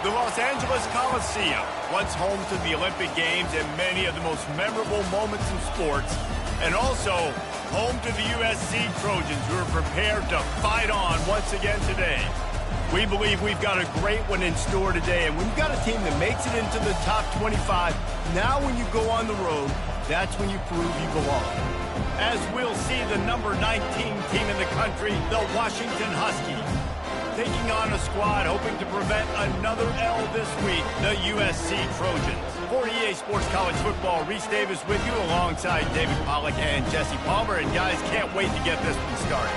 The Los Angeles Coliseum, once home to the Olympic Games and many of the most memorable moments in sports, and also home to the USC Trojans, who are prepared to fight on once again today. We believe we've got a great one in store today, and when you've got a team that makes it into the top 25, now when you go on the road, that's when you prove you belong. As we'll see the number 19 team in the country, the Washington Huskies, taking on a squad hoping to prevent another L this week, the USC Trojans. For EA Sports College Football, Reese Davis with you alongside David Pollack and Jesse Palmer. And guys, can't wait to get this one started.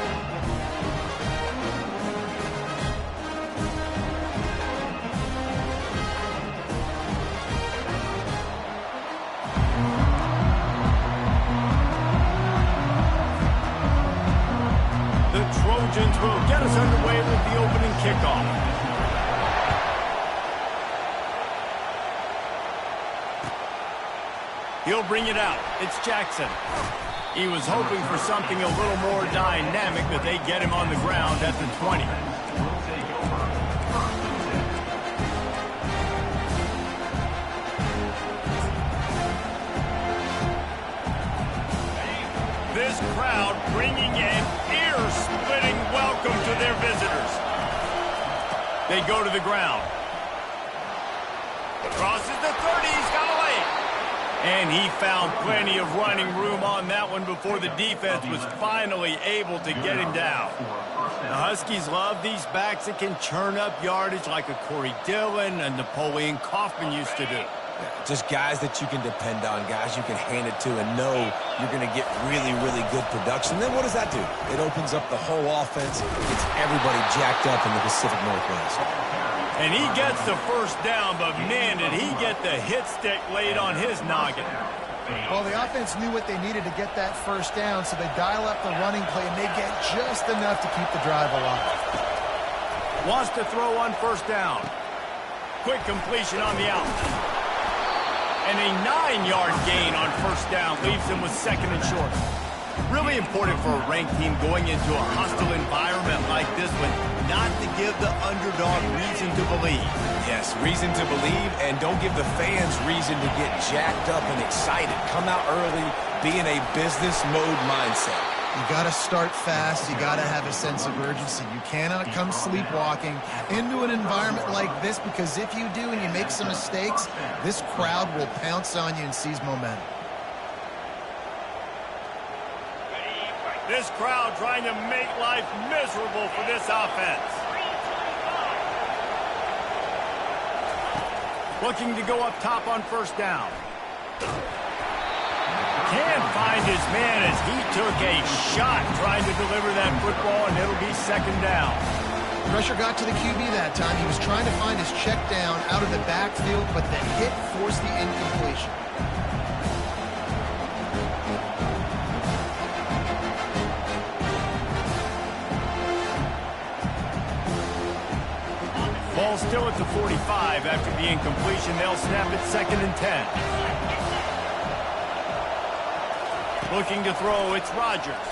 Trojans will get us underway with the opening kickoff. He'll bring it out. It's Jackson. He was hoping for something a little more dynamic, but they get him on the ground at the 20. This crowd bringing in ear-splitting welcome to their visitors. They go to the ground. Crosses the 30, he's got a lane. And he found plenty of running room on that one before the defense was finally able to get him down. The Huskies love these backs that can churn up yardage like a Corey Dillon and Napoleon Kaufman used to do. Just guys that you can depend on, guys you can hand it to and know you're going to get really, really good production. Then what does that do? It opens up the whole offense. It gets everybody jacked up in the Pacific Northwest. And he gets the first down, but man, did he get the hit stick laid on his noggin. Well, the offense knew what they needed to get that first down, so they dial up the running play, and they get just enough to keep the drive alive. Wants to throw on first down. Quick completion on the out. And a 9-yard gain on first down leaves him with second and short. Really important for a ranked team going into a hostile environment like this one, not to give the underdog reason to believe. Yes, reason to believe, and don't give the fans reason to get jacked up and excited. Come out early, be in a business mode mindset. You got to start fast. You got to have a sense of urgency. You cannot come sleepwalking into an environment like this, because if you do and you make some mistakes, this crowd will pounce on you and seize momentum. This crowd trying to make life miserable for this offense. Looking to go up top on first down. Can't find his man as he took a shot trying to deliver that football, and it'll be second down. Pressure got to the QB that time. He was trying to find his check down out of the backfield, but the hit forced the incompletion. Ball still at the 45 after the incompletion. They'll snap it second and 10. Looking to throw, it's Rodgers.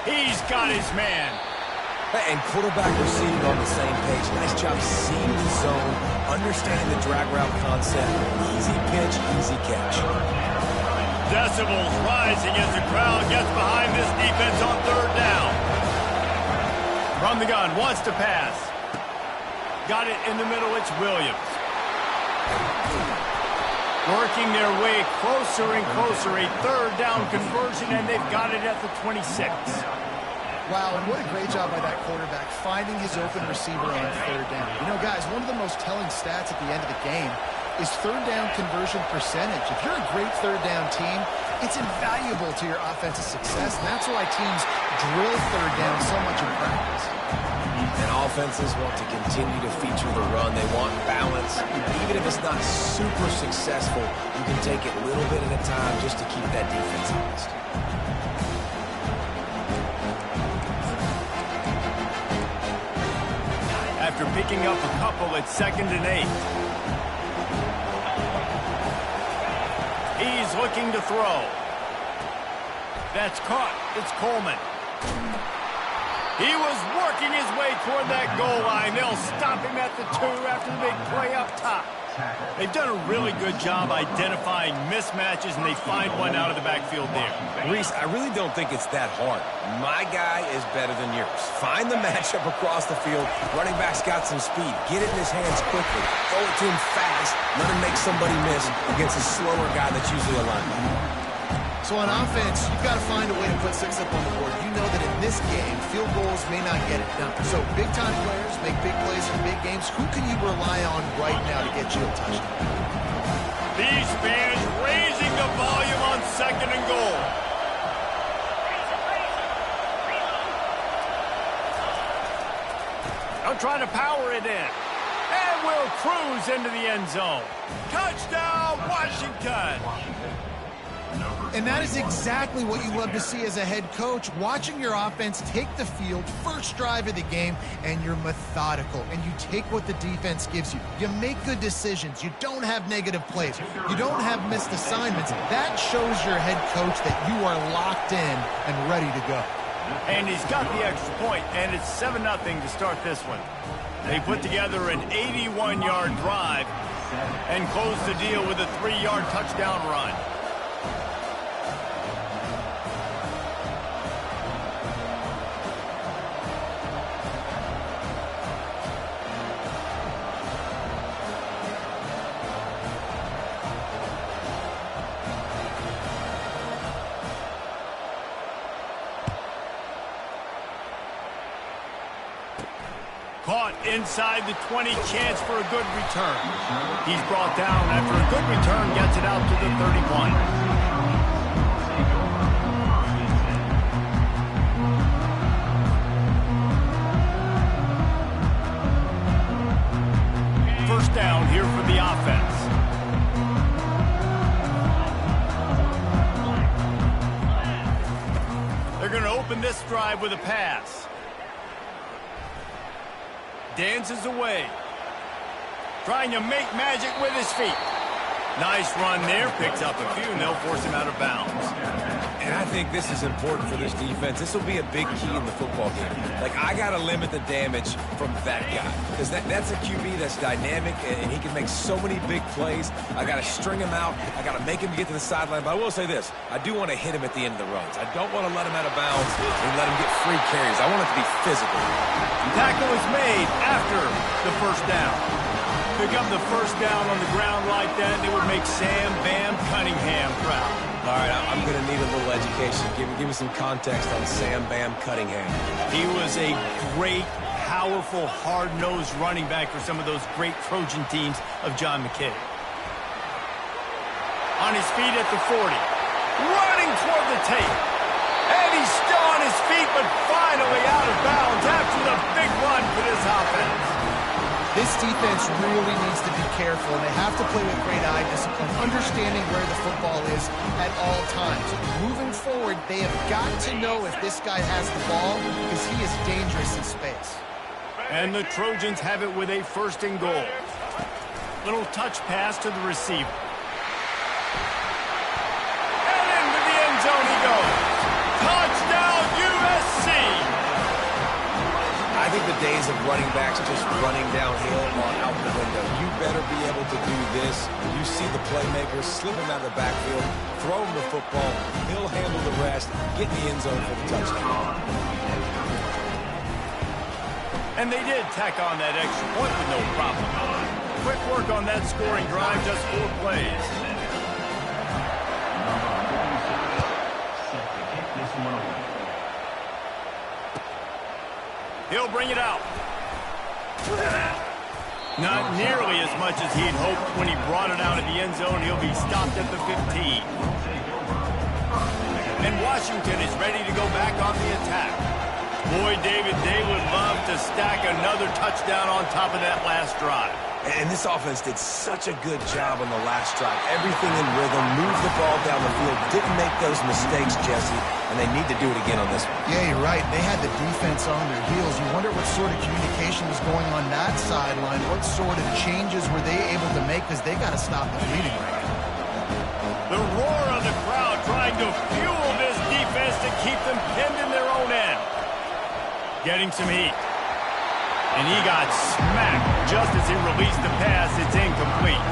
He's got his man. And quarterback received on the same page. Nice job seeing the zone, understanding the drag route concept. Easy pitch, easy catch. Decibels rising as the crowd gets behind this defense on third down. From the gun, wants to pass. Got it in the middle, it's Williams. Working their way closer and closer, a third down conversion, and they've got it at the 26. Wow, and what a great job by that quarterback, finding his open receiver on third down. You know, guys, one of the most telling stats at the end of the game is third down conversion percentage. If you're a great third down team, it's invaluable to your offensive success, and that's why teams drill third down so much in practice. And offenses want to continue to feature the run. They want balance. Even if it's not super successful, you can take it little bit at a time just to keep that defense honest. After picking up a couple, it's second and 8. He's looking to throw. That's caught. It's Coleman. He was working his way toward that goal line. They'll stop him at the 2 after the big play up top. They've done a really good job identifying mismatches, and they find one out of the backfield there. Reese, I really don't think it's that hard. My guy is better than yours. Find the matchup across the field. Running back's got some speed. Get it in his hands quickly. Throw it to him fast. Let him make somebody miss against a slower guy that's usually a linebacker. So on offense, you've got to find a way to put 6 up on the board. You know that in this game, field goals may not get it done. So big-time players make big plays in big games. Who can you rely on right now to get you a touchdown? These fans raising the volume on 2nd and goal. They'll try to power it in. And will cruise into the end zone. Touchdown, Washington! And that is exactly what you love to see as a head coach, watching your offense take the field, first drive of the game, and you're methodical, and you take what the defense gives you. You make good decisions. You don't have negative plays. You don't have missed assignments. That shows your head coach that you are locked in and ready to go. And he's got the extra point, and it's 7-0 to start this one. They put together an 81-yard drive and close the deal with a 3-yard touchdown run. Caught inside the 20, chance for a good return. He's brought down after a good return, gets it out to the 31. First down here for the offense. They're going to open this drive with a pass. Dances away. Trying to make magic with his feet. Nice run there. Picks up a few, and they'll force him out of bounds. And I think this is important for this defense. This will be a big key in the football game. Like, I got to limit the damage from that guy. Because that's a QB that's dynamic, and he can make so many big plays. I got to string him out. I got to make him get to the sideline. But I will say this. I do want to hit him at the end of the runs. I don't want to let him out of bounds and let him get free carries. I want it to be physical. Tackle is made after the first down. Pick up the first down on the ground like that, and it would make Sam Bam Cunningham proud. All right, I'm going to need a little education. Give me some context on Sam Bam Cunningham. He was a great, powerful, hard-nosed running back for some of those great Trojan teams of John McKay. On his feet at the 40. Running toward the tape. And he's still on his feet, but finally out of bounds after the big run for this offense. This defense really needs to be careful, and they have to play with great eye discipline, understanding where the football is at all times. Moving forward, they have got to know if this guy has the ball, because he is dangerous in space. And the Trojans have it with a 1st and goal. Little touch pass to the receiver. And into the end zone he goes. Touchdown, USC! I think the days of running backs just running downhill are out the window. You better be able to do this. You see the playmaker, slip him out of the backfield, throw him the football, he'll handle the rest, get in the end zone for the touchdown. And they did tack on that extra point with no problem. Quick work on that scoring drive, just 4 plays. He'll bring it out. Not nearly as much as he'd hoped when he brought it out of the end zone. He'll be stopped at the 15. And Washington is ready to go back on the attack. Boy, David, they would love to stack another touchdown on top of that last drive. And this offense did such a good job on the last drive. Everything in rhythm, moved the ball down the field, didn't make those mistakes, Jesse, and they need to do it again on this one. Yeah, you're right. They had the defense on their heels. You wonder what sort of communication was going on that sideline. What sort of changes were they able to make, because they got to stop the bleeding right now. The roar of the crowd trying to fuel this defense to keep them pinned in their own end. Getting some heat. And he got smacked just as he released the pass. It's incomplete.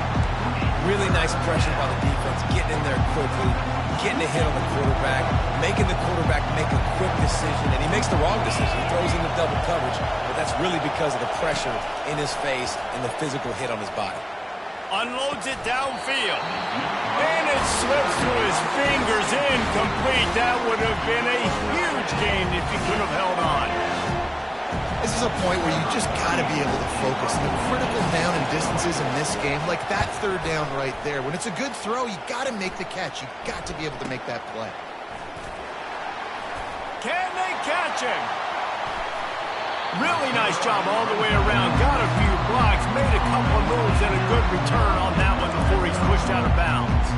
Really nice pressure by the defense, getting in there quickly, getting a hit on the quarterback, making the quarterback make a quick decision, and he makes the wrong decision. He throws into double coverage, but that's really because of the pressure in his face and the physical hit on his body. Unloads it downfield. And it slips through his fingers. Incomplete. That would have been a huge gain if he could have held on. This is a point where you just got to be able to focus. The critical down and distances in this game, like that third down right there. When it's a good throw, you got to make the catch. You got to be able to make that play. Can they catch him? Really nice job all the way around. Got a few blocks, made a couple of moves, and a good return on that one before he's pushed out of bounds.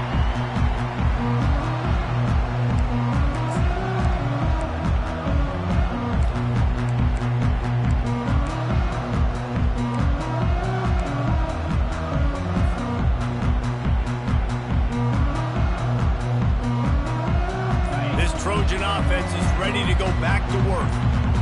Trojan offense is ready to go back to work.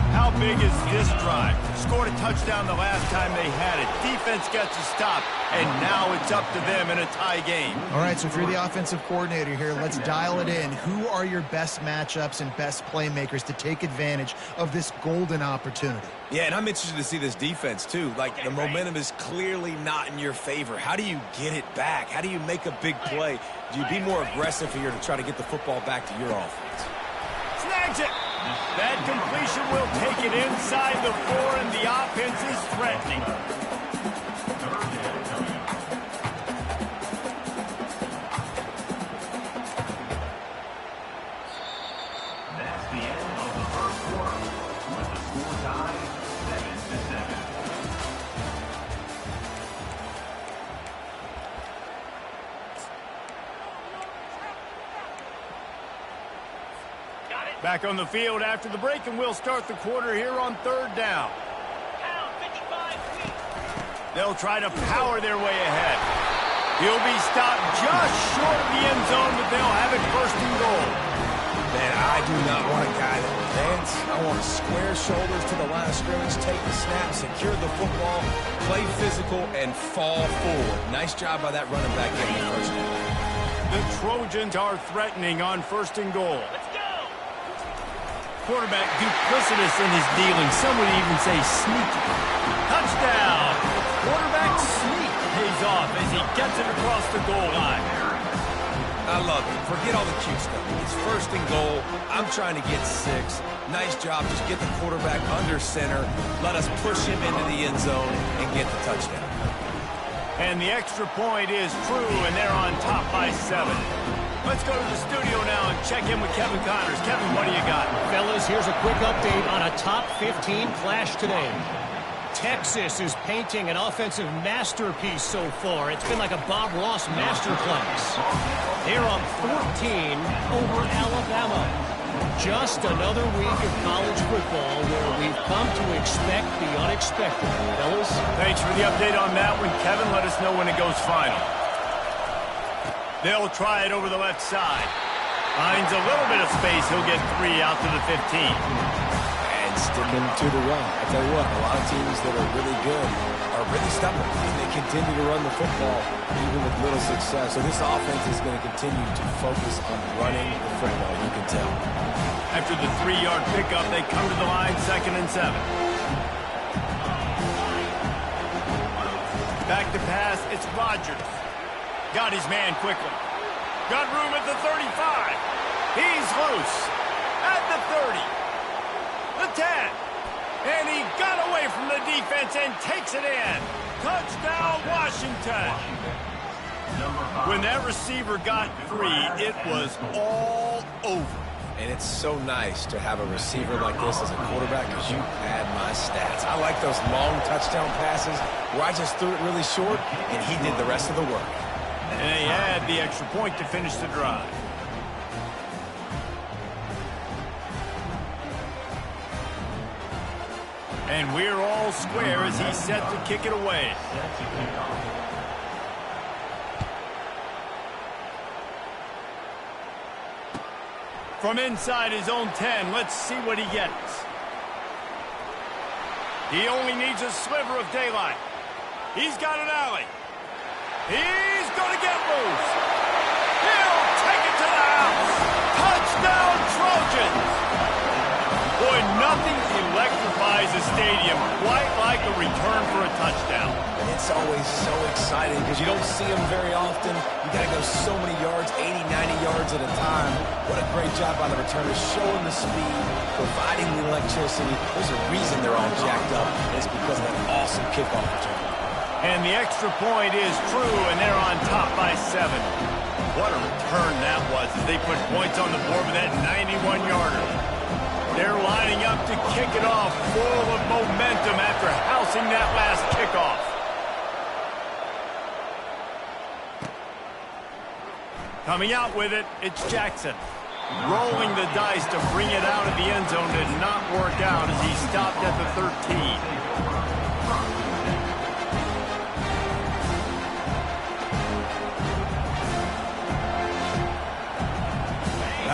How big is this drive? Scored a touchdown the last time they had it. Defense gets a stop, and now it's up to them in a tie game. All right, so if you're the offensive coordinator here, let's dial it in. Who are your best matchups and best playmakers to take advantage of this golden opportunity? Yeah, and I'm interested to see this defense, too. Like, the momentum is clearly not in your favor. How do you get it back? How do you make a big play? Do you be more aggressive here to try to get the football back to your offense? Snags it. That completion will take it inside the 4, and the offense is threatening. That's the end of the first quarter, with the score tied 7-7. Back on the field after the break, and we'll start the quarter here on third down. They'll try to power their way ahead. He'll be stopped just short of the end zone, but they'll have it first and goal. Man, I do not want a guy that will dance. I want square shoulders to the line of scrimmage, take the snap, secure the football, play physical, and fall forward. Nice job by that running back getting the first down. The Trojans are threatening on first and goal. Quarterback duplicitous in his dealing. Some would even say sneaky. Touchdown! Quarterback sneak pays off as he gets it across the goal line. I love it. Forget all the cute stuff. It's first and goal. I'm trying to get 6. Nice job. Just get the quarterback under center. Let us push him into the end zone and get the touchdown. And the extra point is true, and they're on top by 7. Let's go to the studio now and check in with Kevin Connors. Kevin, what do you got? Fellas, here's a quick update on a top 15 clash today. Texas is painting an offensive masterpiece so far. It's been like a Bob Ross masterclass. They're up 14 over Alabama. Just another week of college football where we've come to expect the unexpected. Fellas? Thanks for the update on that one, Kevin. Let us know when it goes final. They'll try it over the left side. Finds a little bit of space. He'll get 3 out to the 15. And sticking to the run. I tell you what, a lot of teams that are really good are really stubborn. And they continue to run the football even with little success. So this offense is going to continue to focus on running the football, you can tell. After the 3-yard pickup, they come to the line, 2nd and 7. Back to pass, it's Rodgers. Got his man quickly. Got room at the 35. He's loose. At the 30. The 10. And he got away from the defense and takes it in. Touchdown, Washington. When that receiver got 3, it was all over. And it's so nice to have a receiver like this as a quarterback because you pad my stats. I like those long touchdown passes where I just threw it really short and he did the rest of the work. And they had the extra point to finish the drive. And we're all square as he's set to kick it away. From inside his own 10, let's see what he gets. He only needs a sliver of daylight. He's got an alley. He's going to get loose. He'll take it to the house. Touchdown, Trojans! Boy, nothing electrifies a stadium quite like a return for a touchdown. It's always so exciting because you don't see them very often. You got to go so many yards, 80, 90 yards at a time. What a great job by the returners, showing the speed, providing the electricity. There's a reason they're all jacked up, and it's because of that awesome kickoff return. And the extra point is true, and they're on top by 7. What a return that was as they put points on the board with that 91-yarder. They're lining up to kick it off, full of momentum after housing that last kickoff. Coming out with it, it's Jackson. Rolling the dice to bring it out of the end zone did not work out as he stopped at the 13.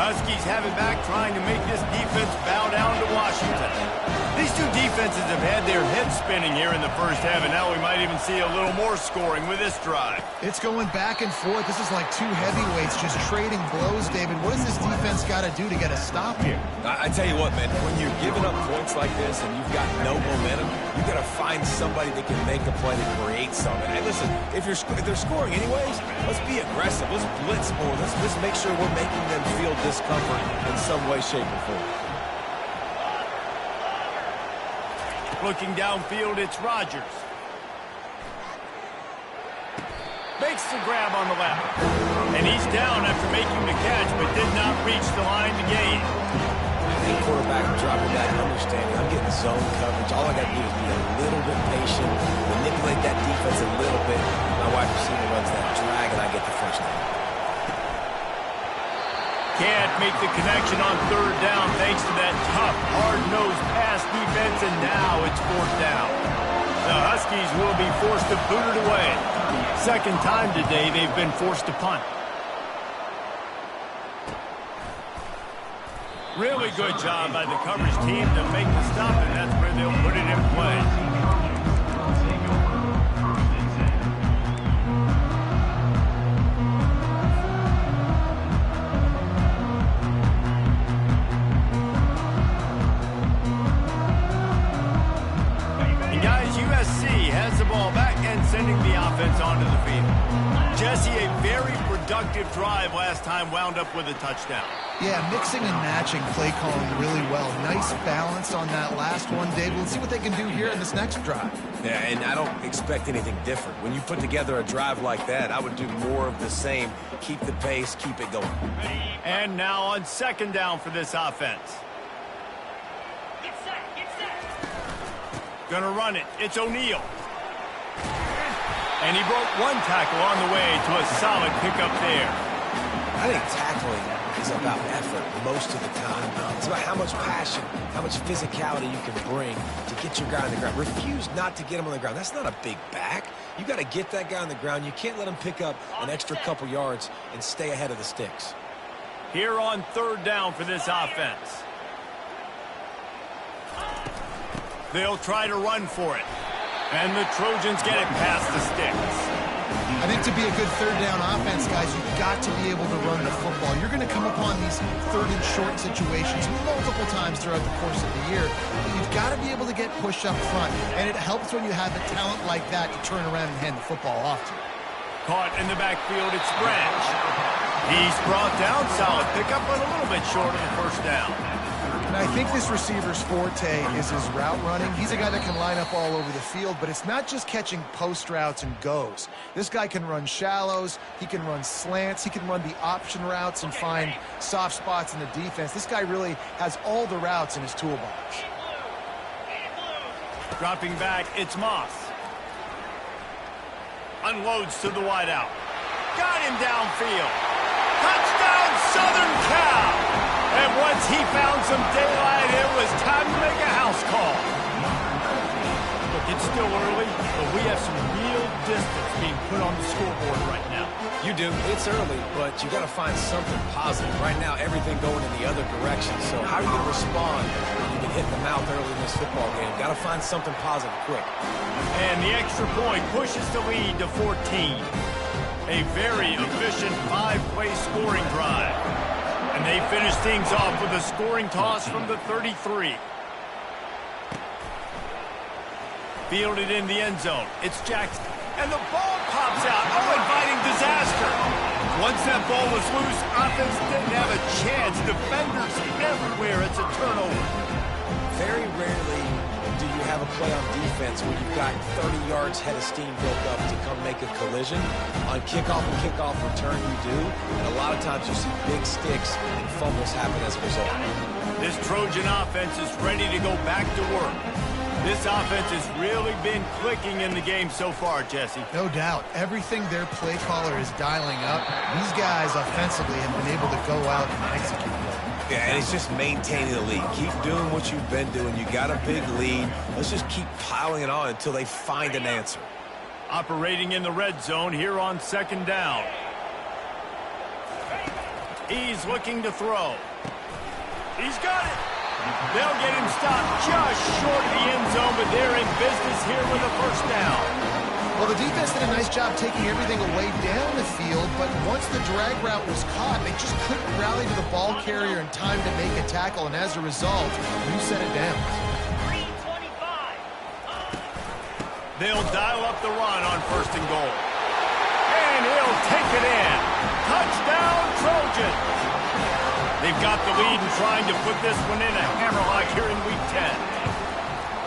Huskies have it back, trying to make this defense bow down to Washington. These two defenses have had their heads spinning here in the first half, and now we might even see a little more scoring with this drive. It's going back and forth. This is like two heavyweights just trading blows, David. What does this defense got to do to get a stop here? I tell you what, man, when you're giving up points like this and you've got no momentum, you got to find somebody that can make a play to create something. Hey, listen, if they're scoring anyways, let's be aggressive. Let's blitz more. Let's make sure we're making them feel discomfort in some way, shape, or form. Looking downfield, it's Rodgers. Makes the grab on the left. And he's down after making the catch, but did not reach the line to gain. I think quarterback dropping back, understanding I'm getting zone coverage. All I got to do is be a little bit patient, manipulate that defense a little bit. My wide receiver runs that drag, and I get the first down. Can't make the connection on third down thanks to that tough, hard-nosed pass defense, and now it's fourth down. The Huskies will be forced to boot it away. Second time today they've been forced to punt. Really good job by the coverage team to make the stop, and that's where they'll put it in play. USC has the ball back and sending the offense onto the field. Jesse, a very productive drive last time wound up with a touchdown. Yeah, mixing and matching play calling really well. Nice balance on that last one, Dave. Let's see what they can do here in this next drive. Yeah, and I don't expect anything different. When you put together a drive like that, I would do more of the same. Keep the pace, keep it going. And now on second down for this offense. Gonna run it. It's O'Neal. And he broke one tackle on the way to a solid pickup there. I think tackling is about effort most of the time. It's about how much passion, how much physicality you can bring to get your guy on the ground. Refuse not to get him on the ground. That's not a big back. You got to get that guy on the ground. You can't let him pick up an extra couple yards and stay ahead of the sticks. Here on third down for this offense. They'll try to run for it. And the Trojans get it past the sticks. I think to be a good third down offense, guys, you've got to be able to run the football. You're going to come upon these third and short situations multiple times throughout the course of the year. But you've got to be able to get push up front. And it helps when you have a talent like that to turn around and hand the football off to. Caught in the backfield, it's Branch. He's brought down, solid pickup, but a little bit short of the first down. And I think this receiver's forte is his route running. He's a guy that can line up all over the field, but it's not just catching post routes and goes. This guy can run shallows, he can run slants, he can run the option routes and find soft spots in the defense. This guy really has all the routes in his toolbox. Dropping back, it's Moss. Unloads to the wideout. Got him downfield. Touchdown, Southern Cal! And once he found some daylight, it was time to make a house call. It's still early, but we have some real distance being put on the scoreboard right now. You do. It's early, but you got to find something positive. Right now, everything going in the other direction. So how are you going to respond when you get hit in the mouth early in this football game? Got to find something positive quick. And the extra point pushes the lead to 14. A very efficient 5-play scoring drive. And they finish things off with a scoring toss from the 33. Fielded in the end zone. It's Jackson. And the ball pops out. Oh, inviting disaster. Once that ball was loose, offense didn't have a chance. Defenders everywhere. It's a turnover. Very rarely do you have a play on defense where you've got 30 yards head of steam built up to come make a collision. On kickoff and kickoff return, you do. And a lot of times you see big sticks and fumbles happen as a result. This Trojan offense is ready to go back to work. This offense has really been clicking in the game so far, Jesse. No doubt. Everything their play caller is dialing up, these guys offensively have been able to go out and execute. Yeah, and it's just maintaining the lead. Keep doing what you've been doing. You got a big lead. Let's just keep piling it on until they find an answer. Operating in the red zone here on second down. He's looking to throw. He's got it. They'll get him stopped just short of the end zone, but they're in business here with a first down. Well, the defense did a nice job taking everything away down the field, but once the drag route was caught, they just couldn't rally to the ball carrier in time to make a tackle, and as a result, you set it down. They'll dial up the run on first and goal. And he'll take it in. Touchdown, Trojans! They've got the lead and trying to put this one in a hammerlock here in Week 10.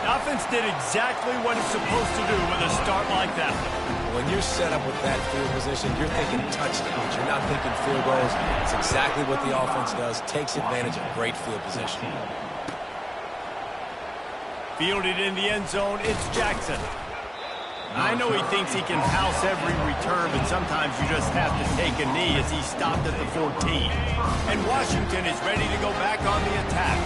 The offense did exactly what it's supposed to do with a start like that. When you're set up with that field position, you're thinking touchdowns. You're not thinking field goals. It's exactly what the offense does. Takes advantage of great field position. Fielded in the end zone, it's Jackson. I know he thinks he can house every return, but sometimes you just have to take a knee as he stopped at the 14. And Washington is ready to go back on the attack.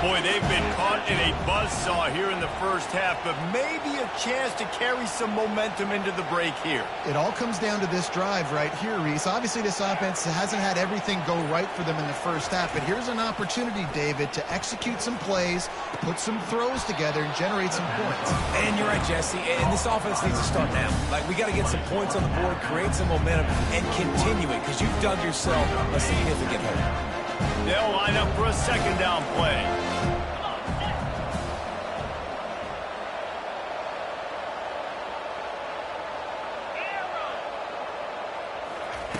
Boy, they've been caught in a buzzsaw here in the first half, but maybe a chance to carry some momentum into the break here. It all comes down to this drive right here, Reese. Obviously, this offense hasn't had everything go right for them in the first half, but here's an opportunity, David, to execute some plays, put some throws together, and generate some points. And you're right, Jesse, and this offense needs to start now. Like, we got to get some points on the board, create some momentum, and continue it, because you've dug yourself a significant hole. They'll line up for a second down play.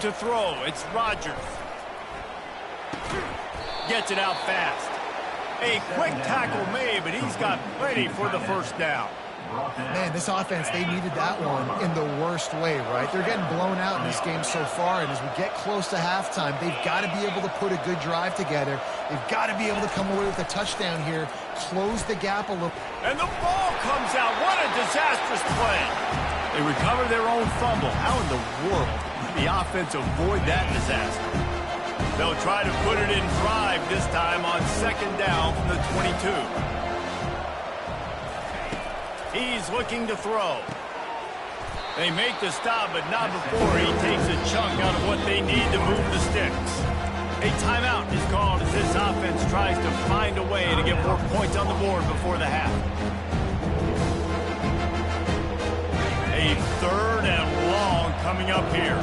To throw, it's Rodgers. Gets it out fast. A quick tackle made, but he's got plenty for the first down. Man, this offense, they needed that one in the worst way, right? They're getting blown out in this game so far, and as we get close to halftime, they've got to be able to put a good drive together. They've got to be able to come away with a touchdown here, close the gap a little. And the ball comes out. What a disastrous play. They recover their own fumble. How in the world did the offense avoid that disaster? They'll try to put it in drive this time on second down from the 22. He's looking to throw. They make the stop, but not before he takes a chunk out of what they need to move the sticks. A timeout is called as this offense tries to find a way to get more points on the board before the half. A third and long coming up here.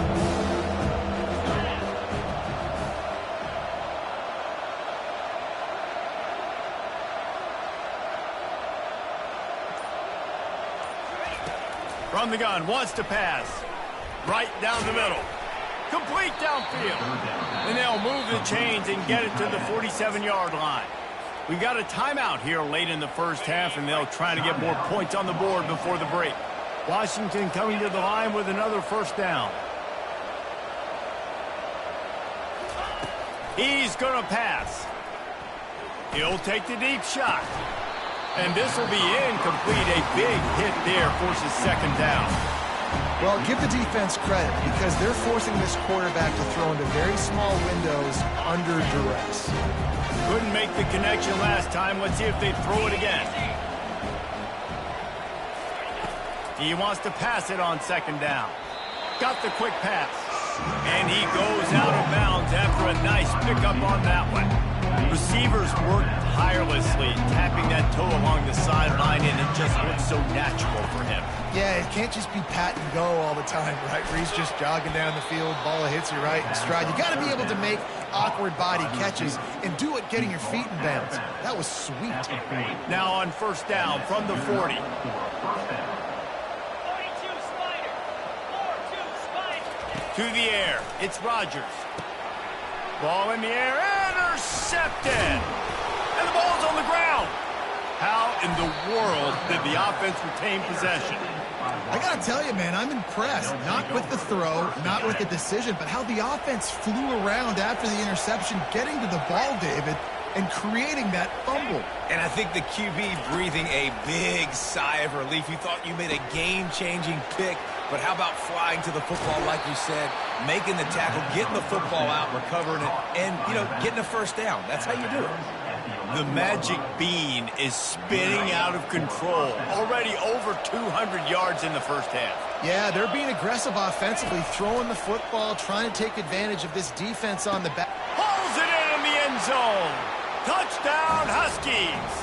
From the gun, wants to pass. Right down the middle. Complete downfield. And they'll move the chains and get it to the 47-yard line. We've got a timeout here late in the first half, and they'll try to get more points on the board before the break. Washington coming to the line with another first down. He's going to pass. He'll take the deep shot. And this will be incomplete. A big hit there forces second down. Well, give the defense credit because they're forcing this quarterback to throw into very small windows under duress. Couldn't make the connection last time. Let's see if they throw it again. He wants to pass it on second down. Got the quick pass. And he goes out of bounds after a nice pickup on that one. Receivers work tirelessly, tapping that toe along the sideline, and it just looks so natural for him. Yeah, it can't just be pat and go all the time, right? Where he's just jogging down the field, ball hits you right in stride. You got to be able to make awkward body catches and do it getting your feet in bounds. That was sweet. Now on first down from the 40. To the air, it's Rodgers. Ball in the air, intercepted! And the ball's on the ground. How in the world did the offense retain possession? I got to tell you, man, I'm impressed. Not with the throw, not with the decision, but how the offense flew around after the interception, getting to the ball, David, and creating that fumble. And I think the QB breathing a big sigh of relief. You thought you made a game-changing pick, but how about flying to the football, like you said, making the tackle, getting the football out, recovering it, and, getting a first down. That's how you do it. The magic bean is spinning out of control. Already over 200 yards in the first half. Yeah, they're being aggressive offensively, throwing the football, trying to take advantage of this defense on the back. Pulls it in the end zone. Touchdown, Huskies.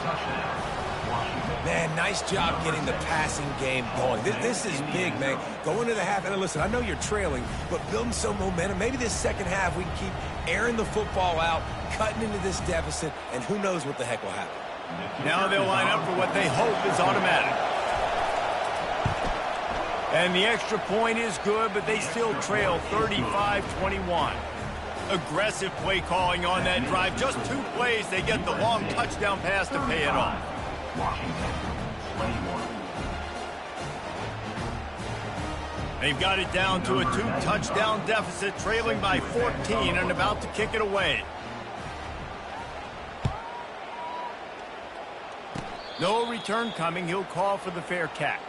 Man, nice job getting the passing game going. This is big, man. Going to the half, and listen, I know you're trailing, but building some momentum. Maybe this second half we can keep airing the football out, cutting into this deficit, and who knows what the heck will happen. Now they'll line up for what they hope is automatic. And the extra point is good, but they still trail 35-21. Aggressive play calling on that drive. Just 2 plays, they get the long touchdown pass to pay it off. They've got it down to a 2-touchdown deficit, trailing by 14 and about to kick it away. No return coming. He'll call for the fair catch.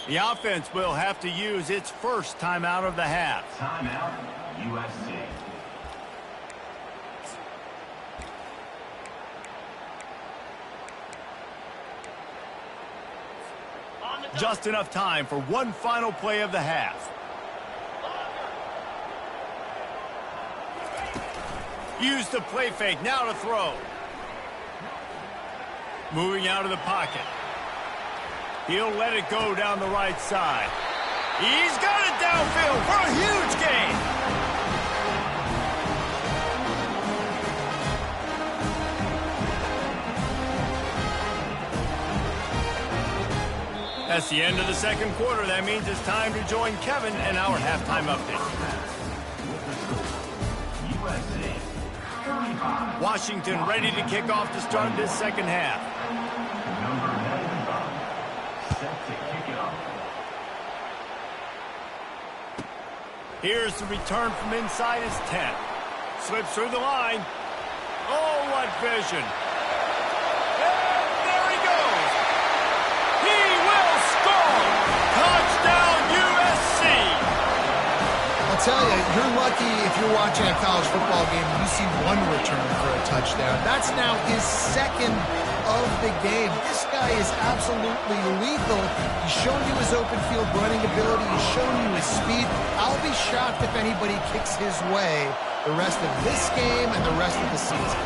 The offense will have to use its first timeout of the half. Timeout, USC. Just enough time for one final play of the half. Use the play fake, now to throw. Moving out of the pocket. He'll let it go down the right side. He's got it downfield for a huge gain. That's the end of the second quarter. That means it's time to join Kevin and our halftime update. Washington ready to kick off to start this second half. Here's the return from inside his 10. Slips through the line. Oh, what vision. And there he goes. He will score. Touchdown, USC. I'll tell you, you're lucky if you're watching a college football game and you see one return for a touchdown. That's now his second of the game. This guy is absolutely lethal. He's shown you his open field running ability. He's shown you his speed. I'll be shocked if anybody kicks his way the rest of this game and the rest of the season.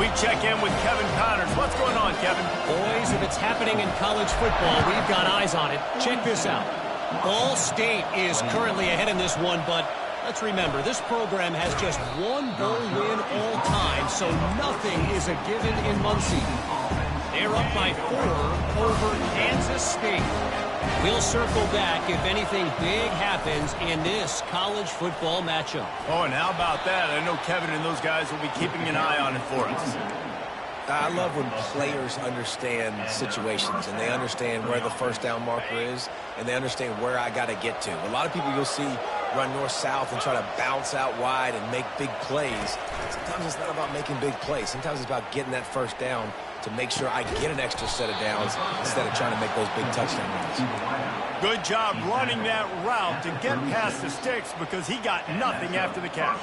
We check in with Kevin Connors. What's going on, Kevin? Boys, if it's happening in college football, we've got eyes on it. Check this out. Ball State is currently ahead in this one, but let's remember, this program has just one bowl win all time, so nothing is a given in Muncie. They're up by 4 over Kansas State. We'll circle back if anything big happens in this college football matchup. Oh, and how about that? I know Kevin and those guys will be keeping an eye on it for us. I love when players understand situations and they understand where the first down marker is and they understand where I got to get to. A lot of people you'll see run north-south and try to bounce out wide and make big plays. Sometimes it's not about making big plays. Sometimes it's about getting that first down to make sure I get an extra set of downs instead of trying to make those big touchdown runs. Good job running that route to get past the sticks because he got nothing after the catch.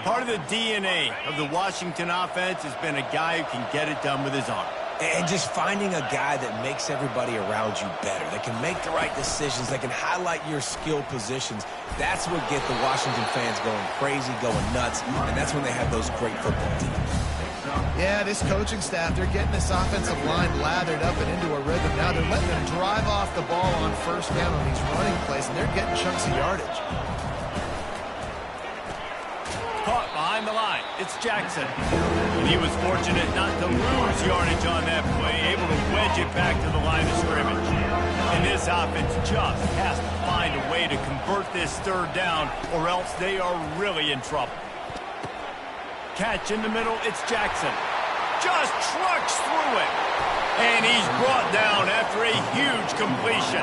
Part of the DNA of the Washington offense has been a guy who can get it done with his arm. And just finding a guy that makes everybody around you better, that can make the right decisions, that can highlight your skill positions. That's what gets the Washington fans going crazy, going nuts, and that's when they have those great football teams. Yeah, this coaching staff, they're getting this offensive line lathered up and into a rhythm. Now they're letting them drive off the ball on first down on these running plays, and they're getting chunks of yardage. Caught behind the line. It's Jackson. And he was fortunate not to lose yardage on that play, able to wedge it back to the line of scrimmage. And this offense just has to find a way to convert this third down, or else they are really in trouble. Catch in the middle, it's Jackson. Just trucks through it. And he's brought down after a huge completion.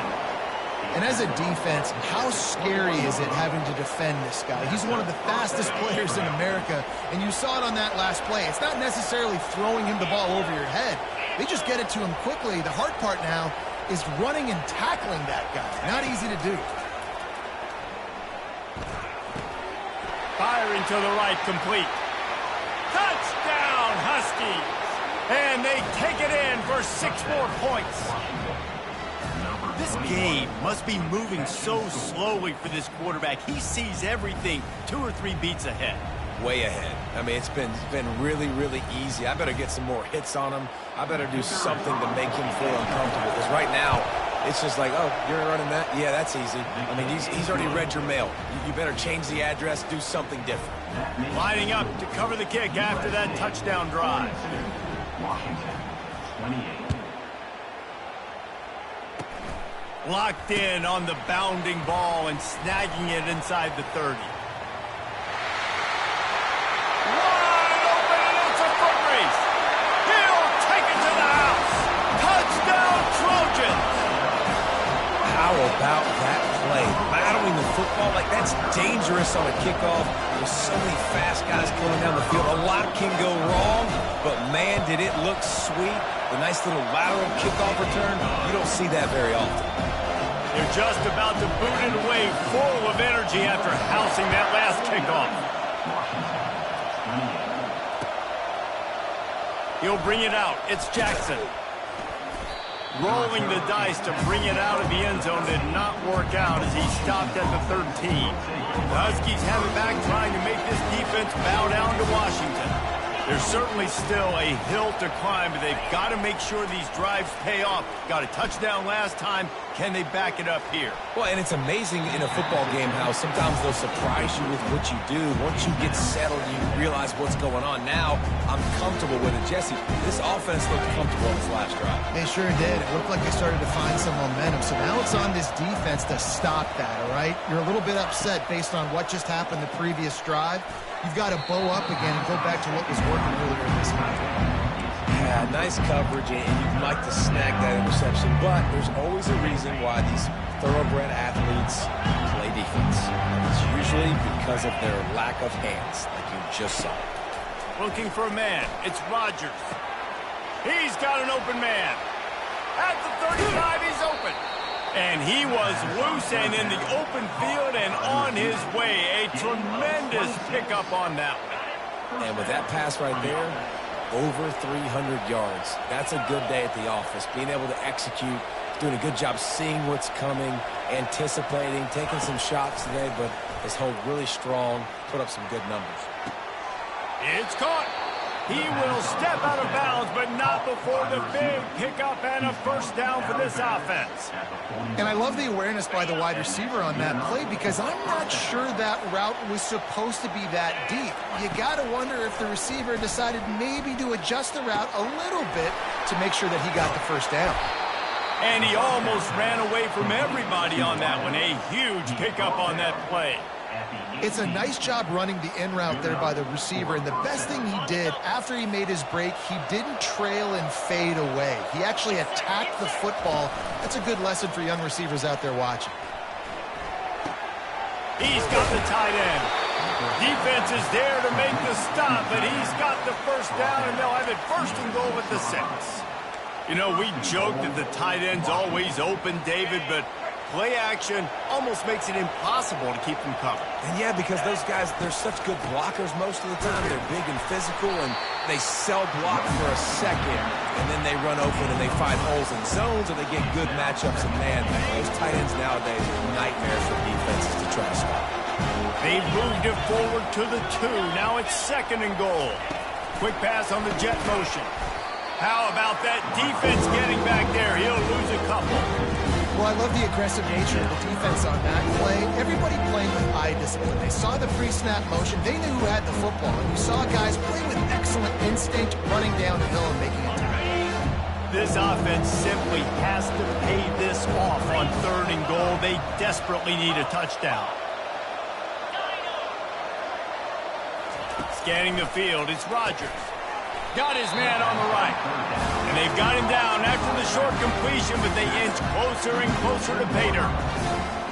And as a defense, how scary is it having to defend this guy? He's one of the fastest players in America, and you saw it on that last play. It's not necessarily throwing him the ball over your head. They just get it to him quickly. The hard part now is running and tackling that guy. Not easy to do. Firing to the right, complete. Touchdown, Huskies! And they take it in for 6 more points. This game must be moving so slowly for this quarterback. He sees everything 2 or 3 beats ahead. Way ahead. I mean, it's been really, really easy. I better get some more hits on him. I better do something to make him feel uncomfortable. Because right now, it's just like, oh, you're running that? Yeah, that's easy. I mean, he's already read your mail. You better change the address, do something different. Lining up to cover the kick after that touchdown drive. Washington, 28. Locked in on the bounding ball and snagging it inside the 30. Wide open, and it's a foot race. He'll take it to the house. Touchdown, Trojans. How about that play? Battling the football, like that's dangerous on a kickoff. There's so many fast guys coming down the field. A lot can go wrong, but man, did it look sweet. The nice little lateral kickoff return, you don't see that very often. They're just about to boot it away, full of energy after housing that last kickoff. He'll bring it out. It's Jackson. Rolling the dice to bring it out of the end zone did not work out as he stopped at the 13. The Huskies have it back, trying to make this defense bow down to Washington. There's certainly still a hill to climb, but they've got to make sure these drives pay off. Got a touchdown last time. Can they back it up here? Well, and it's amazing in a football game how sometimes they'll surprise you with what you do. Once you get settled, you realize what's going on. Now, I'm comfortable with it. Jesse, this offense looked comfortable on this last drive. They sure did. It looked like they started to find some momentum. So now it's on this defense to stop that, all right? You're a little bit upset based on what just happened the previous drive. You've got to bow up again and go back to what was working earlier in this game. Yeah, nice coverage, and you'd like to snag that interception, but there's always a reason why these thoroughbred athletes play defense. It's usually because of their lack of hands, like you just saw. Looking for a man. It's Rodgers. He's got an open man. At the 35, he's open. And he was loose and in the open field and on his way. A tremendous pickup on that one. And with that pass right there, over 300 yards. That's a good day at the office. Being able to execute, doing a good job seeing what's coming, anticipating, taking some shots today, but has held really strong, put up some good numbers. It's caught. He will step out of bounds, but not before the big pickup and a first down for this offense. And I love the awareness by the wide receiver on that play because I'm not sure that route was supposed to be that deep. You got to wonder if the receiver decided maybe to adjust the route a little bit to make sure that he got the first down. And he almost ran away from everybody on that one. A huge pickup on that play. It's a nice job running the in route there by the receiver, and the best thing he did after he made his break, he didn't trail and fade away. He actually attacked the football. That's a good lesson for young receivers out there watching. He's got the tight end. Defense is there to make the stop, but he's got the first down, and they'll have it first and goal at the 6. You know, we joke that the tight end's always open, David, but play action almost makes it impossible to keep them covered. And yeah, because those guys, they're such good blockers most of the time. They're big and physical, and they sell block for a second, and then they run open and they find holes in zones, or they get good matchups in man. Those tight ends nowadays are nightmares for defenses to try to stop. They've moved it forward to the 2. Now it's 2nd and goal. Quick pass on the jet motion. How about that defense getting back there? He'll lose a couple. Well, I love the aggressive nature of the defense on that play. Everybody playing with eye discipline. They saw the pre-snap motion. They knew who had the football. And you saw guys play with excellent instinct, running down the hill and making a tackle. This offense simply has to pay this off on 3rd and goal. They desperately need a touchdown. Scanning the field, it's Rodgers. Got his man on the right. And they've got him down after the short completion, but they inch closer and closer to pay dirt.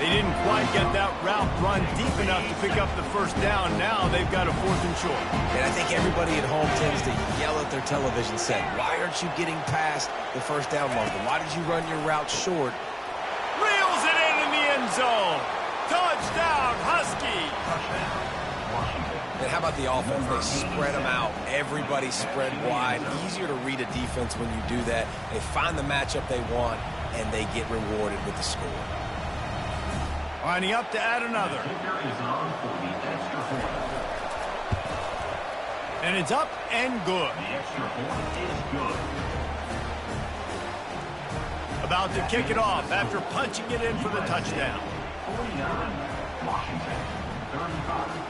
They didn't quite get that route run deep enough to pick up the first down. Now they've got a 4th and short. And I think everybody at home tends to yell at their television set. Why aren't you getting past the first down longer? Why did you run your route short? Reels it in the end zone. Touchdown, Husky. And how about the offense? They spread them out. Everybody spread wide. Easier to read a defense when you do that. They find the matchup they want, and they get rewarded with the score. Lining up to add another. And it's up and good. The extra point is good. About to kick it off after punching it in for the touchdown. 49, Washington, 35.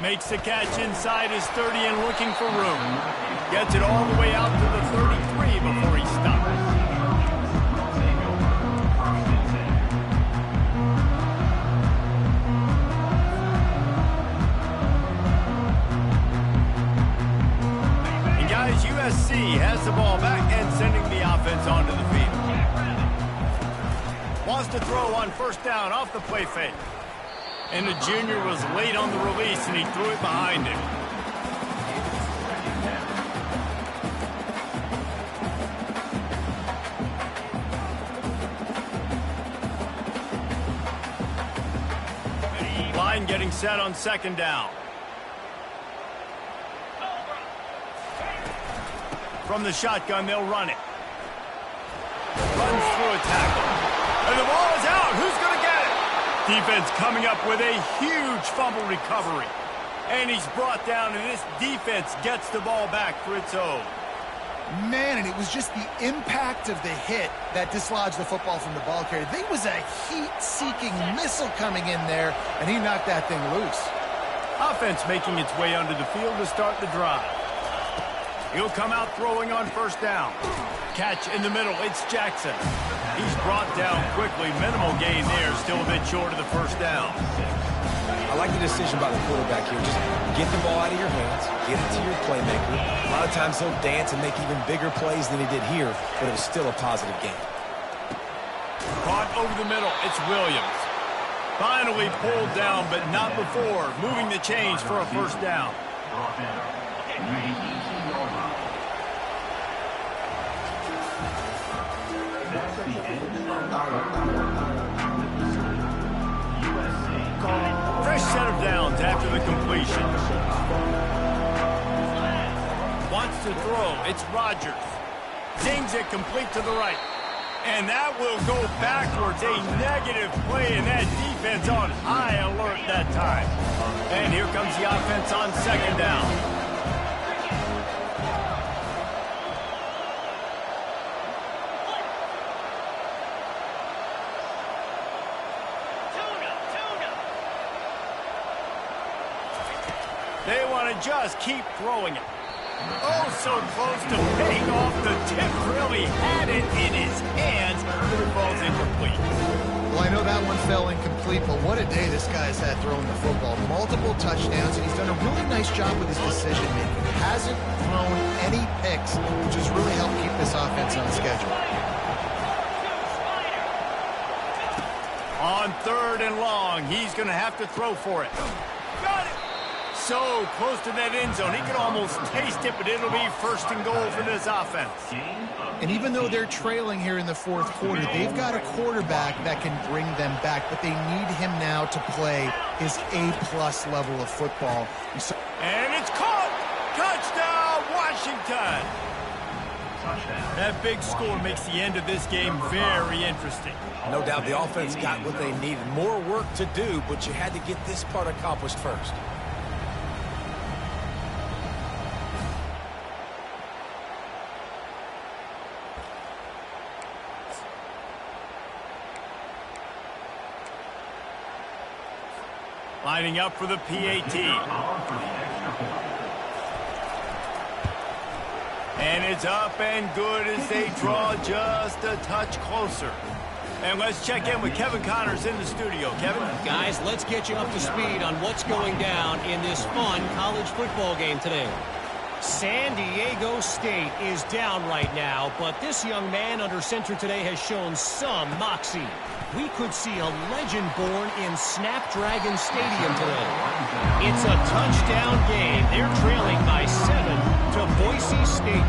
Makes the catch inside his 30 and looking for room. Gets it all the way out to the 33 before he stops. And guys, USC has the ball back and sending the offense onto the field. Wants to throw on 1st down off the play fake. And the junior was late on the release, and he threw it behind him. Line getting set on 2nd down. From the shotgun, they'll run it. Runs through a tackle. And the ball is out. Who's going to get it? Defense coming up with a huge fumble recovery. And he's brought down, and this defense gets the ball back for its own. Man, and it was just the impact of the hit that dislodged the football from the ball carrier. There was a heat-seeking missile coming in there, and he knocked that thing loose. Offense making its way onto the field to start the drive. He'll come out throwing on 1st down. Catch in the middle, it's Jackson. He's brought down quickly. Minimal gain there, still a bit short of the 1st down. I like the decision by the quarterback here. Just get the ball out of your hands, get it to your playmaker. A lot of times he'll dance and make even bigger plays than he did here, but it was still a positive game. Caught over the middle, it's Williams. Finally pulled down, but not before. Moving the chains for a 1st down. That's the end of Fresh set of downs after the completion. Wants to throw. It's Rodgers. Zings it complete to the right. And that will go backwards. A negative play, and that defense on high alert that time. And here comes the offense on 2nd down. They want to just keep throwing it. Oh, so close to paying off. The tip really had it in his hands, but it falls incomplete. Well, I know that one fell incomplete, but what a day this guy's had throwing the football. Multiple touchdowns, and he's done a really nice job with his decision-making. Hasn't thrown any picks, which has really helped keep this offense on schedule. On 3rd and long, he's going to have to throw for it. Got it! So close to that end zone. He could almost taste it, but it'll be 1st and goal for this offense. And even though they're trailing here in the 4th quarter, they've got a quarterback that can bring them back, but they need him now to play his A-plus level of football. And it's caught! Touchdown, Washington! That big score makes the end of this game very interesting. No doubt the offense got what they needed. More work to do, but you had to get this part accomplished first. Lining up for the PAT. And it's up and good as they draw just a touch closer. And let's check in with Kevin Connors in the studio. Kevin? Guys, let's get you up to speed on what's going down in this fun college football game today. San Diego State is down right now, but this young man under center today has shown some moxie. We could see a legend born in Snapdragon Stadium today. It's a touchdown game. They're trailing by 7 to Boise State.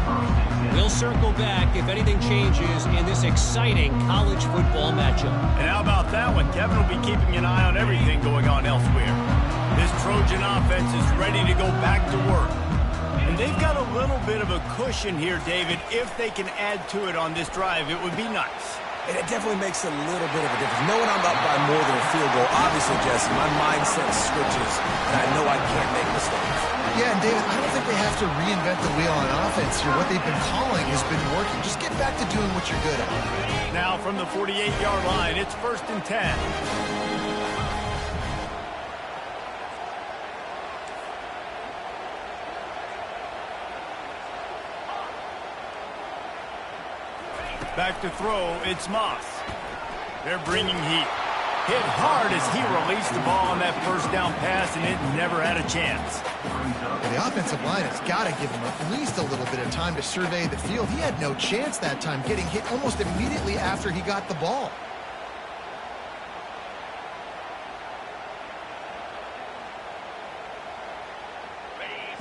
We'll circle back if anything changes in this exciting college football matchup. And how about that one? Kevin will be keeping an eye on everything going on elsewhere. This Trojan offense is ready to go back to work. And they've got a little bit of a cushion here, David. If they can add to it on this drive, it would be nice. And it definitely makes a little bit of a difference. Knowing I'm up by more than a field goal, obviously, Jesse, my mindset switches, and I know I can't make mistakes. Yeah, and David, I don't think they have to reinvent the wheel on offense here. What they've been calling has been working. Just get back to doing what you're good at. Now from the 48-yard line, it's 1st and 10. Back to throw, it's Moss. They're bringing heat. Hit hard as he released the ball on that 1st down pass, and it never had a chance. Well, the offensive line has got to give him at least a little bit of time to survey the field. He had no chance that time, getting hit almost immediately after he got the ball.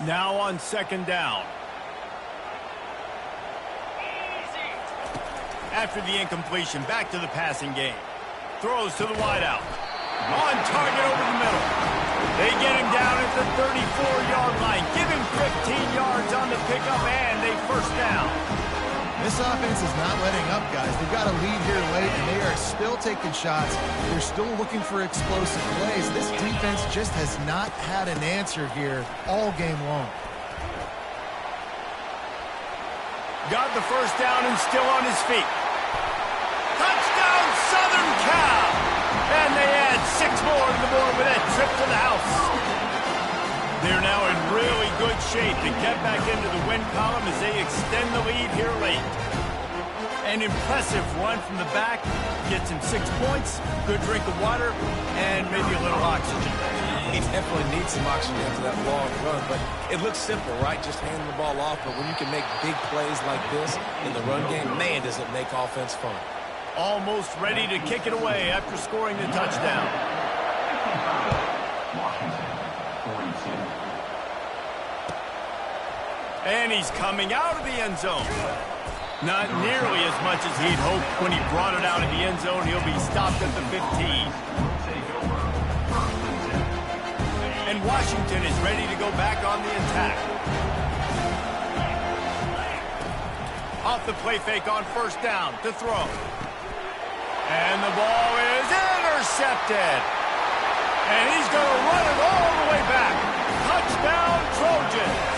Now on 2nd down. After the incompletion, back to the passing game. Throws to the wideout. On target over the middle. They get him down at the 34-yard line. Give him 15 yards on the pickup, and a 1st down. This offense is not letting up, guys. They've got a lead here late, and they are still taking shots. They're still looking for explosive plays. This defense just has not had an answer here all game long. Got the 1st down and still on his feet. Touchdown, Southern Cal! And they add 6 more to the board with that trip to the house. They're now in really good shape to get back into the win column as they extend the lead here late. An impressive run from the back. Gets him 6 points, good drink of water, and maybe a little oxygen. He definitely needs some oxygen after that long run, but it looks simple, right? Just handing the ball off, but when you can make big plays like this in the run game, man, does it make offense fun. Almost ready to kick it away after scoring the touchdown. And he's coming out of the end zone. Not nearly as much as he'd hoped when he brought it out of the end zone. He'll be stopped at the 15. And Washington is ready to go back on the attack. Off the play fake on 1st down to throw. And the ball is intercepted. And he's going to run it all the way back. Touchdown, Trojans.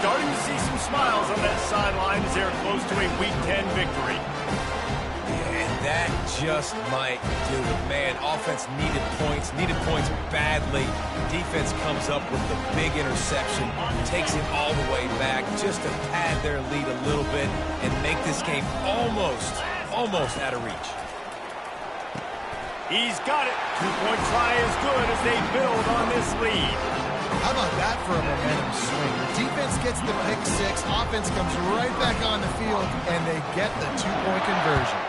Starting to see some smiles on that sideline as they're close to a Week 10 victory. And that just might do it. Man, offense needed points badly. Defense comes up with the big interception, takes it all the way back just to pad their lead a little bit and make this game almost out of reach. He's got it. Two-point try is good as they build on this lead. How about that for a momentum swing? The defense gets the pick six, offense comes right back on the field, and they get the two-point conversion.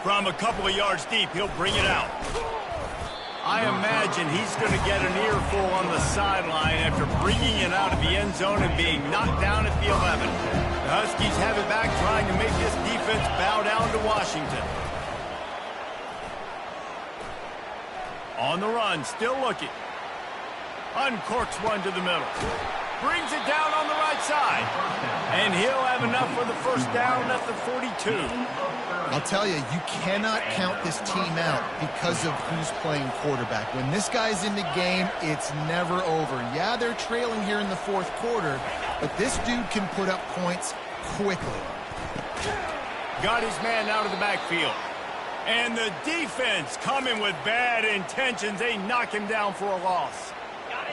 From a couple of yards deep, he'll bring it out. I imagine he's going to get an earful on the sideline after bringing it out of the end zone and being knocked down at the 11. The Huskies have it back, trying to make this defense bow down to Washington. On the run, still looking. Uncorks one to the middle. Brings it down on the right side. And he'll have enough for the first down at the 42. I'll tell you, you cannot count this team out because of who's playing quarterback. When this guy's in the game, it's never over. Yeah, they're trailing here in the fourth quarter, but this dude can put up points quickly. Got his man out of the backfield. And the defense coming with bad intentions. They knock him down for a loss.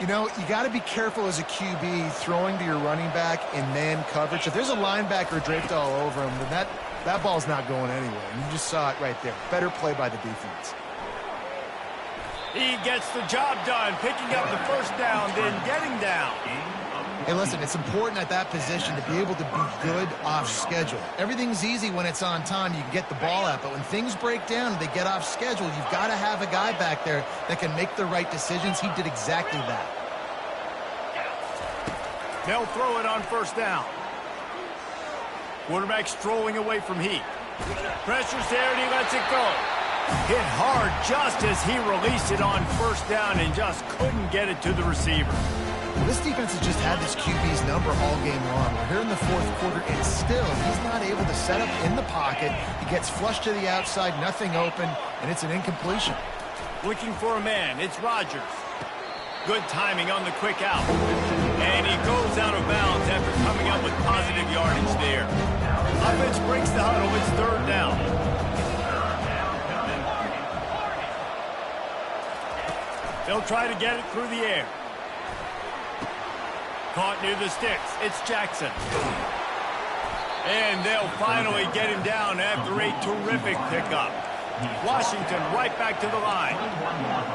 You know, you got to be careful as a QB throwing to your running back in man coverage. If there's a linebacker draped all over him, then that ball's not going anywhere. And you just saw it right there. Better play by the defense. He gets the job done, picking up the first down, then getting down. Hey, listen, it's important at that position to be able to be good off schedule. Everything's easy when it's on time. You can get the ball out. But when things break down and they get off schedule, you've got to have a guy back there that can make the right decisions. He did exactly that. They'll throw it on first down. Quarterback strolling away from Heat. Pressure's there and he lets it go. Hit hard just as he released it on first down and just couldn't get it to the receiver. Well, this defense has just had this QB's number all game long. We're here in the fourth quarter, and still he's not able to set up in the pocket. He gets flushed to the outside, nothing open, and it's an incompletion. Looking for a man. It's Rodgers. Good timing on the quick out. And he goes out of bounds after coming up with positive yardage there. Offense breaks the huddle. It's third down. They'll try to get it through the air. Caught near the sticks. It's Jackson. And they'll finally get him down after a terrific pickup. Washington right back to the line.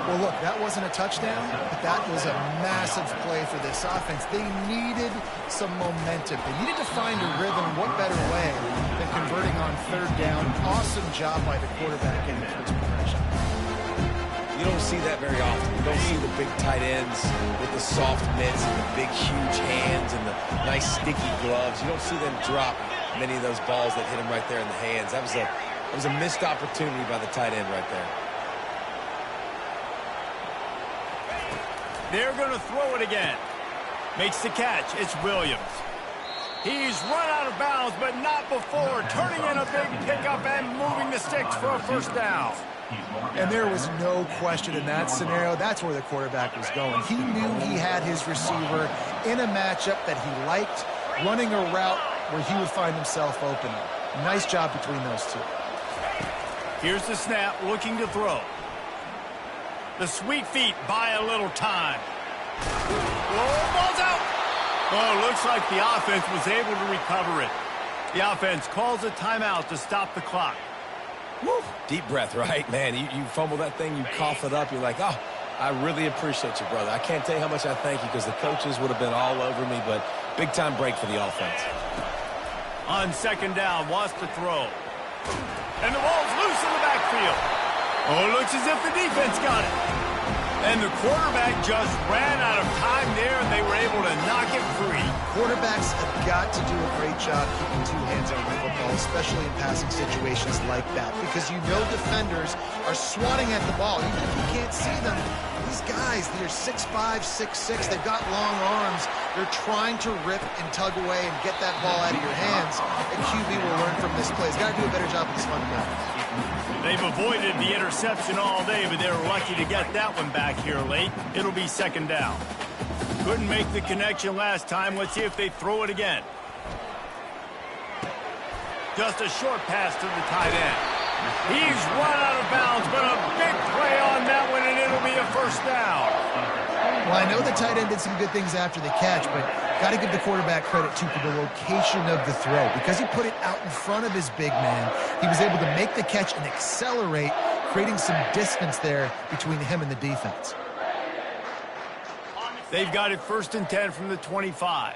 Well, look, that wasn't a touchdown, but that was a massive play for this offense. They needed some momentum. They needed to find a rhythm. What better way than converting on third down? Awesome job by the quarterback getting to his progression. You don't see that very often. You don't see the big tight ends with the soft mitts and the big, huge hands and the nice, sticky gloves. You don't see them drop many of those balls that hit them right there in the hands. That was a missed opportunity by the tight end right there. They're going to throw it again. Makes the catch. It's Williams. He's run out of bounds, but not before turning in a big pickup and moving the sticks for a first down. And there was no question in that scenario. That's where the quarterback was going. He knew he had his receiver in a matchup that he liked, running a route where he would find himself open. Nice job between those two. Here's the snap, looking to throw. The sweet feet buy a little time. Whoa, ball's out! Oh, looks like the offense was able to recover it. The offense calls a timeout to stop the clock. Woo. Deep breath, right? Man, you fumble that thing, you cough it up, you're like, oh, I really appreciate you, brother. I can't tell you how much I thank you because the coaches would have been all over me, but big-time break for the offense. On second down, wants to throw. And the ball's loose in the backfield. Oh, it looks as if the defense got it. And the quarterback just ran out of time there, and they were able to knock it free. Quarterbacks have got to do a great job keeping two hands on the football, especially in passing situations like that, because you know defenders are swatting at the ball. Even if you can't see them, these guys, they're 6'5", 6'6", they've got long arms. They're trying to rip and tug away and get that ball out of your hands. And QB will learn from this play. He's got to do a better job with his fundamentals. They've avoided the interception all day, but they were lucky to get that one back here late. It'll be second down. Couldn't make the connection last time. Let's see if they throw it again. Just a short pass to the tight end. He's run out of bounds, but a big play on that one, and it'll be a first down. Well, I know the tight end did some good things after the catch, but got to give the quarterback credit, too, for the location of the throw. Because he put it out in front of his big man, he was able to make the catch and accelerate, creating some distance there between him and the defense. They've got it 1st and 10 from the 25.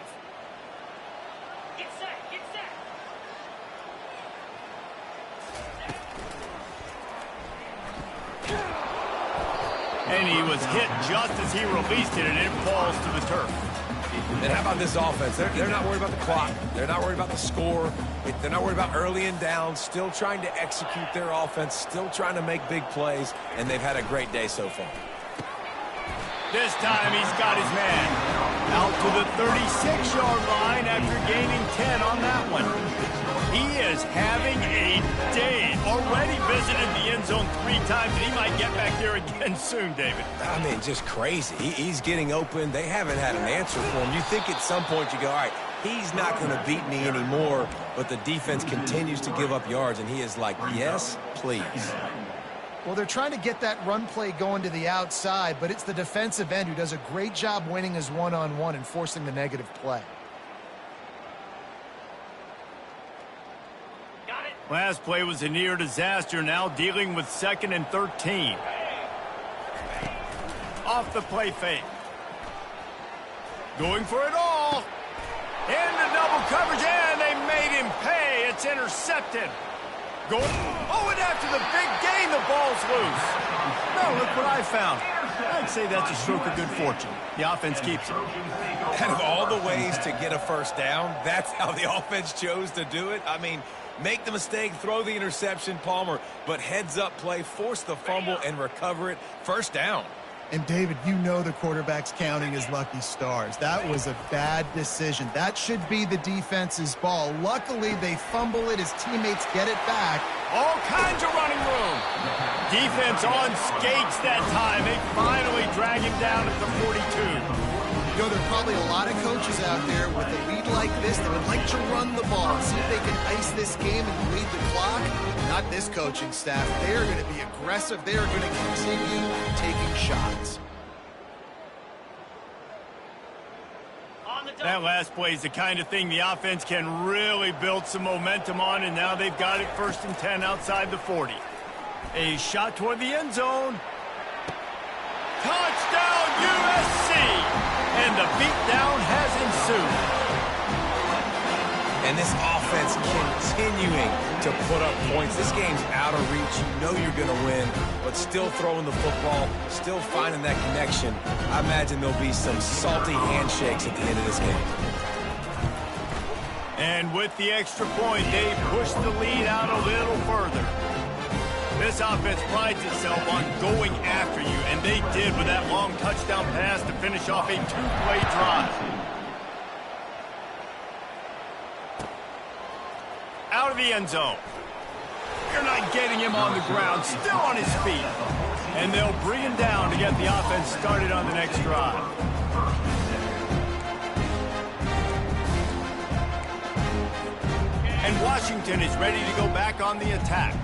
And he was hit just as he released it, and it falls to the turf. And how about this offense? They're not worried about the clock. They're not worried about the score. They're not worried about early and down. Still trying to execute their offense. Still trying to make big plays. And they've had a great day so far. This time he's got his man. Out to the 36-yard line after gaining 10 on that one. He is having a day. Already visited the end zone 3 times, and he might get back there again soon, David. I mean, just crazy. He's getting open. They haven't had an answer for him. You think at some point you go, all right, he's not going to beat me anymore, but the defense continues to give up yards, and he is like, yes, please. Well, they're trying to get that run play going to the outside, but it's the defensive end who does a great job winning his one-on-one and forcing the negative play. Last play was a near disaster, now dealing with 2nd and 13. Off the play fake. Going for it all. Into double coverage, and they made him pay. It's intercepted. Going, and after the big gain, the ball's loose. No, look what I found. I'd say that's a stroke of good fortune. The offense keeps it. Out of all the ways to get a first down, that's how the offense chose to do it. I mean, make the mistake, throw the interception, Palmer, but heads-up play, force the fumble, and recover it. First down. And, David, you know the quarterback's counting his lucky stars. That was a bad decision. That should be the defense's ball. Luckily, they fumble it. His teammates get it back. All kinds of running room. Defense on skates that time. They finally drag him down at the 42. You know, there are probably a lot of coaches out there with a lead like this that would like to run the ball and see if they can ice this game and lead the clock. Not this coaching staff. They are going to be aggressive. They are going to continue taking shots. That last play is the kind of thing the offense can really build some momentum on, and now they've got it 1st and 10 outside the 40. A shot toward the end zone. Touchdown, USC! And the beatdown has ensued. And this offense continuing to put up points. This game's out of reach. You know you're going to win, but still throwing the football, still finding that connection. I imagine there'll be some salty handshakes at the end of this game. And with the extra point, they push the lead out a little further. This offense prides itself on going after you, and they did with that long touchdown pass to finish off a 2-play drive. Out of the end zone. They're not getting him on the ground, still on his feet. And they'll bring him down to get the offense started on the next drive. And Washington is ready to go back on the attack.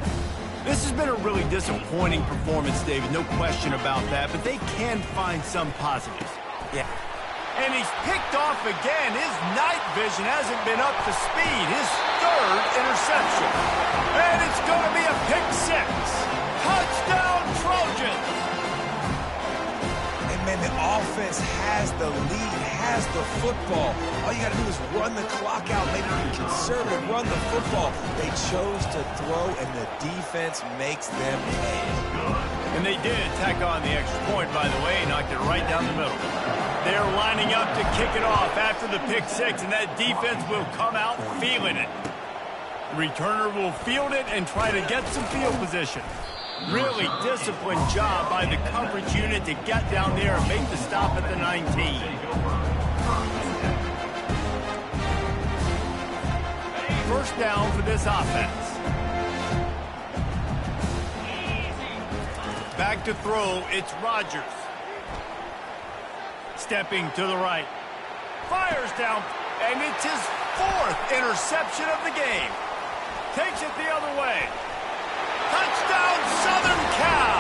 This has been a really disappointing performance, David, no question about that, but they can find some positives. Yeah. And he's picked off again. His night vision hasn't been up to speed. His 3rd interception. And it's going to be a pick 6. Touchdown, Trojans! And, man, the offense has the lead, has the football. All you got to do is run the clock out, maybe be conservative, run the football. They chose to throw, and the defense makes them pay. And they did tack on the extra point, by the way, knocked it right down the middle. They're lining up to kick it off after the pick 6, and that defense will come out feeling it. The returner will field it and try to get some field position. Really disciplined job by the coverage unit to get down there and make the stop at the 19. First down for this offense. Back to throw, it's Rodgers. Stepping to the right. Fires down, and it's his 4th interception of the game. Takes it the other way. Touchdown, Southern Cal!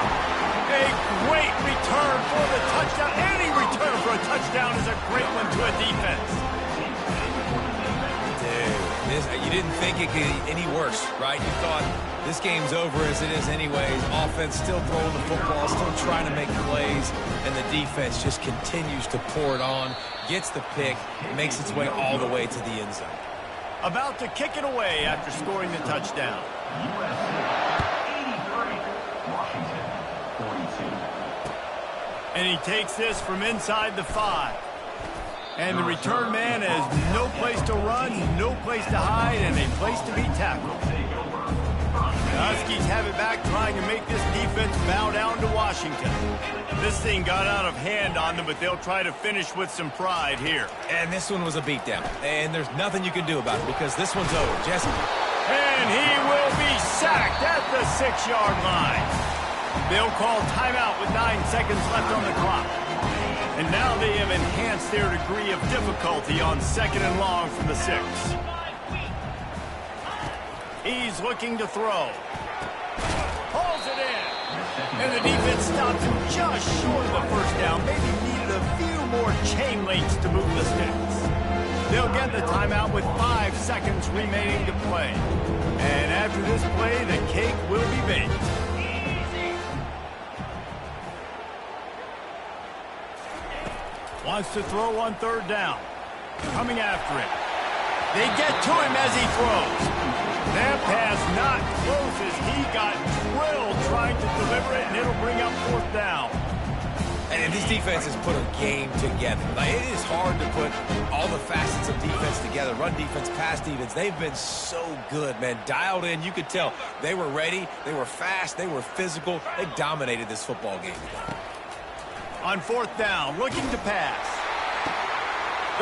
A great return for the touchdown. Any return for a touchdown is a great one to a defense. Dude, you didn't think it could get any worse, right? You thought this game's over as it is anyways. Offense still throwing the football, still trying to make plays, and the defense just continues to pour it on, gets the pick, makes its way all the way to the end zone. About to kick it away after scoring the touchdown. And he takes this from inside the 5. And the return man has no place to run, no place to hide, and a place to be tackled. The Huskies have it back, trying to make this defense bow down to Washington. This thing got out of hand on them, but they'll try to finish with some pride here. And this one was a beatdown. And there's nothing you can do about it because this one's over. Jesse. And he will be sacked at the 6-yard line. They'll call timeout with 9 seconds left on the clock. And now they have enhanced their degree of difficulty on 2nd and long from the 6. He's looking to throw. Pulls it in. And the defense stops him just short of the first down. Maybe needed a few more chain links to move the sticks. They'll get the timeout with 5 seconds remaining to play. And after this play, the cake will be baked. Wants to throw on 3rd down. Coming after it. They get to him as he throws. That pass not close as he got drilled trying to deliver it, and it'll bring up 4th down. And this defense has put a game together. Like, it is hard to put all the facets of defense together. Run defense, pass defense. They've been so good, man. Dialed in. You could tell they were ready. They were fast. They were physical. They dominated this football game today. On 4th down, looking to pass.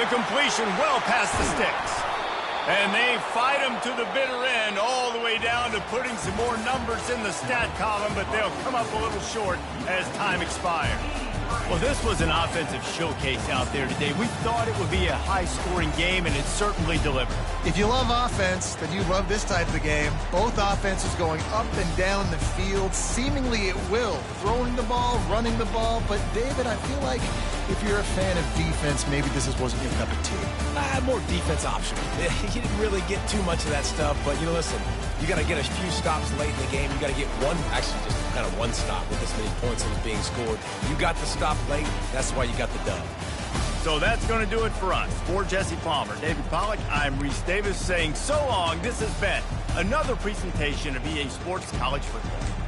The completion well past the sticks. And they fight him to the bitter end, all the way down to putting some more numbers in the stat column, but they'll come up a little short as time expires. Well, this was an offensive showcase out there today. We thought it would be a high-scoring game, and it certainly delivered. If you love offense, then you love this type of game. Both offenses going up and down the field, seemingly at will. Throwing the ball, running the ball. But, David, I feel like if you're a fan of defense, maybe this wasn't your cup of tea. More defense optional. You didn't really get too much of that stuff, but, you know, listen, you got to get a few stops late in the game. You got to get one stop with this many points that are being scored. You got the stop late. That's why you got the dub. So that's going to do it for us. For Jesse Palmer, David Pollack, I'm Reese Davis saying so long. This has been another presentation of EA Sports College Football.